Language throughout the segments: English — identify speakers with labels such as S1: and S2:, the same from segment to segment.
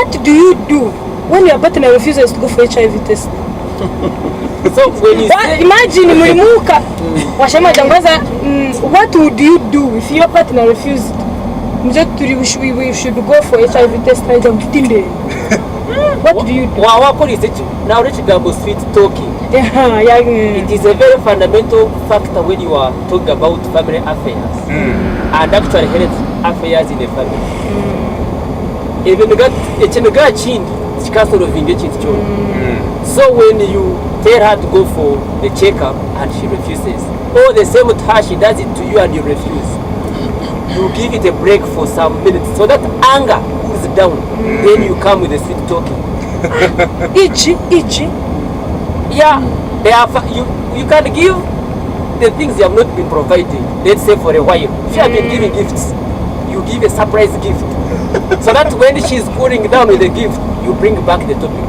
S1: what do you do when your partner refuses to go for HIV test?
S2: So when you say,
S1: imagine mlimuka washama jangaza, what would you do if your partner refused? We should go for HIV test. What do you do?
S2: Now let's go sweet talking. It is a very fundamental factor when you are talking about family affairs and actually health affairs in a family. Even got so when you tell her to go for the checkup and she refuses, or the same time she does it to you and you refuse, you give it a break for some minutes so that anger cools down. Then you come with the sweet talking.
S1: Itchy.
S2: Yeah, you can give the things you have not been providing. Let's say for a while, if you have been giving gifts, you give a surprise gift, so that when she's cooling down with the gift, you bring back the topic.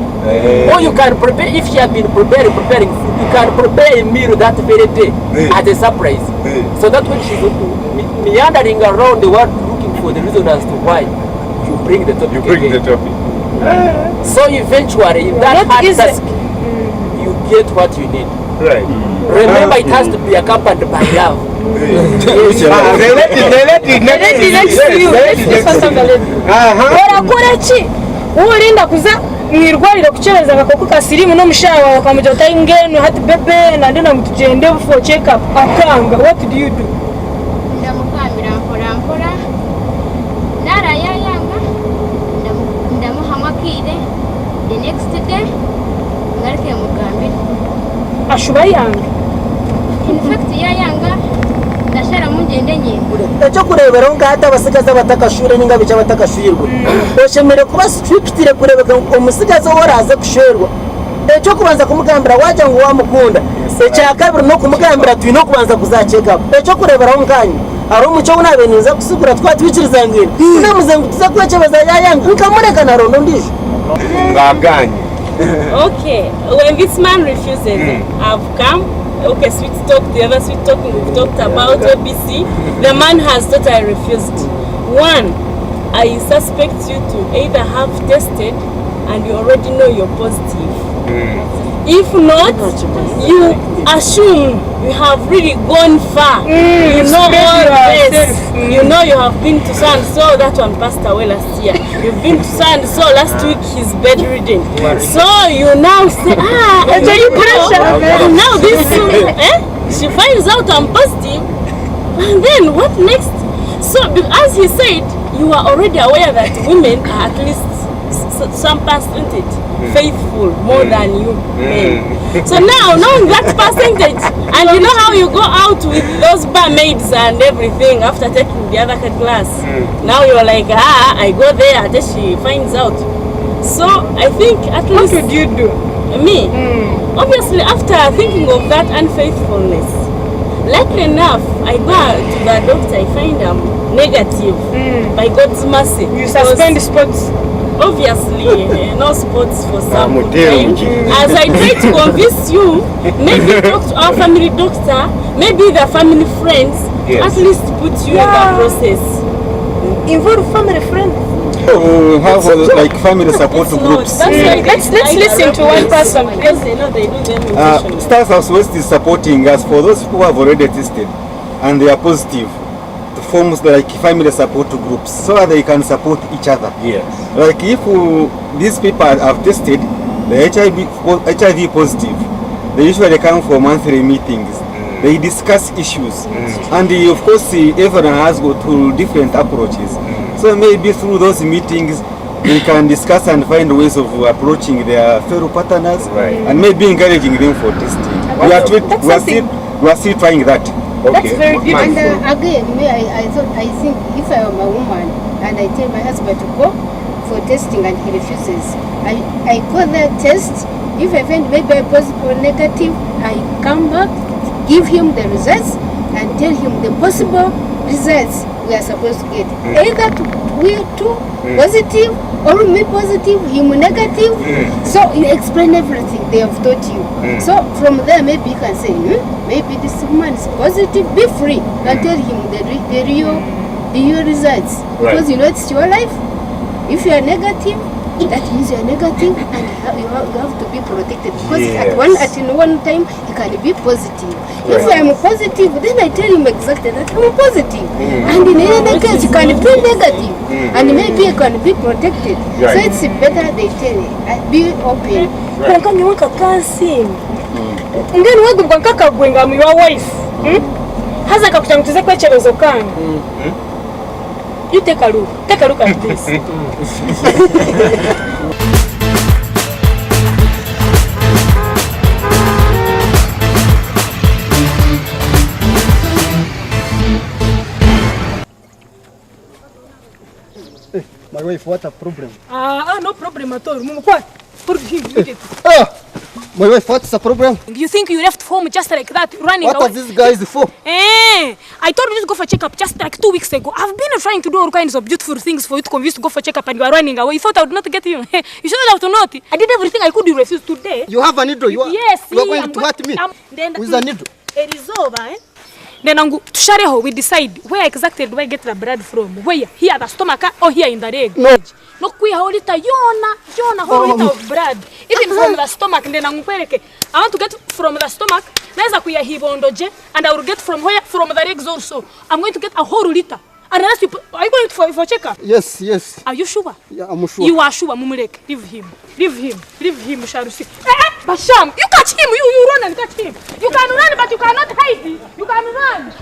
S2: Or you can prepare, if she has been preparing food, you can prepare a meal that very day as a surprise, so that when she's meandering around the world looking for the reason as to why, you bring the topic. So eventually, in that hard task, you get what you need.
S3: Right.
S2: Remember, it has to be accompanied by love.
S1: Urinda kuza mwirwarira kuchereza agakoko kasirimu no mushawa bakamuja utayingeno hati bebe nandena mutugende for check up akanga. What do you do?
S4: Ndamukambira mpora nara yayanga ndamuhamakire the next day ngareke mugambira
S1: ashuba yanga.
S4: In fact yayanga ndashara mungende nyingure
S5: ecyo kurebera ngata abasigaza batakashure ningabe cy'abatakashwirwa oshemere kuba strictire kurebeka umusigaza woraza kushwerwa ecyo kubanza kumugambira waje ngo wamukunda ecya kabiri no kumugambira tu no kubanza kuzaceka ecyo kurebera nganye ari umucyo unabeniza gusugura twatwikiriza ngene unamuzengutiza kwache bazayayanga nkamureka na rondo ndisho
S3: ngaganye.
S6: Okay, when this man refuses, I've come. Okay, sweet talk, the other sweet talking we've talked about, ABC. The man has totally refused. One, I suspect you to either have tested and you already know you're positive. If not, you assume you have really gone far. You know all this. You know you have been to so and so. That one passed away last year. You've been to so and so last week. He's bedridden. So you now say, now this, she finds out I'm positive, and then what next? So as he said, you are already aware that women are at least some percentage faithful more than you men. So now knowing that percentage, and you know how you go out with those barmaids and everything after taking the other class, now you're like, I go there until she finds out. So I think at least
S1: what would you do?
S6: Me, obviously after thinking of that unfaithfulness, likely enough I go to the doctor, I find I'm negative by God's mercy.
S1: You suspend sports.
S6: Obviously, no sports for some time. As I try to convince you, maybe talk to our family doctor, maybe the family friends, at least put you in the process.
S1: Involve family friends.
S3: Have like family support groups.
S1: Let's listen to one person.
S6: Because they know they do them.
S3: Star Southwest is supporting us for those who have already tested and they are positive. Forms like family support groups so that they can support each other.
S7: Yes.
S3: Like if these people have tested the HIV positive, they usually come for monthly meetings. They discuss issues, and of course everyone has go through different approaches. So maybe through those meetings they can discuss and find ways of approaching their fellow partners, and maybe encouraging them for testing. We are still trying that.
S1: Okay. That's very good.
S4: And again, I think if I am a woman and I tell my husband to go for testing and he refuses, I call that test. If I find maybe I'm positive or negative, I come back, give him the results and tell him the possible results we are supposed to get. Either we two positive or me positive, him negative. So you explain everything they have taught you. So from there maybe you can say, maybe this woman is positive, be free. And tell him the real results. Because you know it's your life. If you are negative, that means you are negative and you have to be protected because at one time you can be positive. If I am positive, then I tell him exactly that I'm positive. And in any case, you can be negative and maybe you can be protected. So it's better they tell you, be open.
S1: Kaka ni waka kasi. Ngeni wewe kwa kaka gwenga mu your wife. Haza kakutamtize kwa cherezo kanga. You take a look at this.
S7: My wife, what a problem.
S1: No problem at all. What?
S7: My wife, what's the problem?
S1: You think you left home just like that, running
S7: What
S1: away?
S7: are these guys for?
S1: I told you to go for checkup just like 2 weeks ago. I've been trying to do all kinds of beautiful things for you to convince you to go for checkup and you are running away. You thought I would not get you. You should have to know it. I did everything I could, you refused today.
S7: You have a needle. You are,
S1: Yes,
S7: you are going to hurt me with a needle.
S1: It is over, Then tushareho, we decide where exactly do I get the blood from? Where? Here the stomach or here in the leg?
S7: No.
S1: No, kuya holita yona holita of blood. Even from the stomach, then I want to get from the stomach. Neza kuya hibondoje, and I will get from where? From the legs also. I'm going to get a whole liter. And unless people, are you going for checkup?
S7: Yes, yes.
S1: Are you sure?
S7: Yeah, I'm sure.
S1: You are sure, Mumulek. Leave him, Sharusi. Basham, you catch him, you run and catch him. You can run, but you cannot hide. You can run.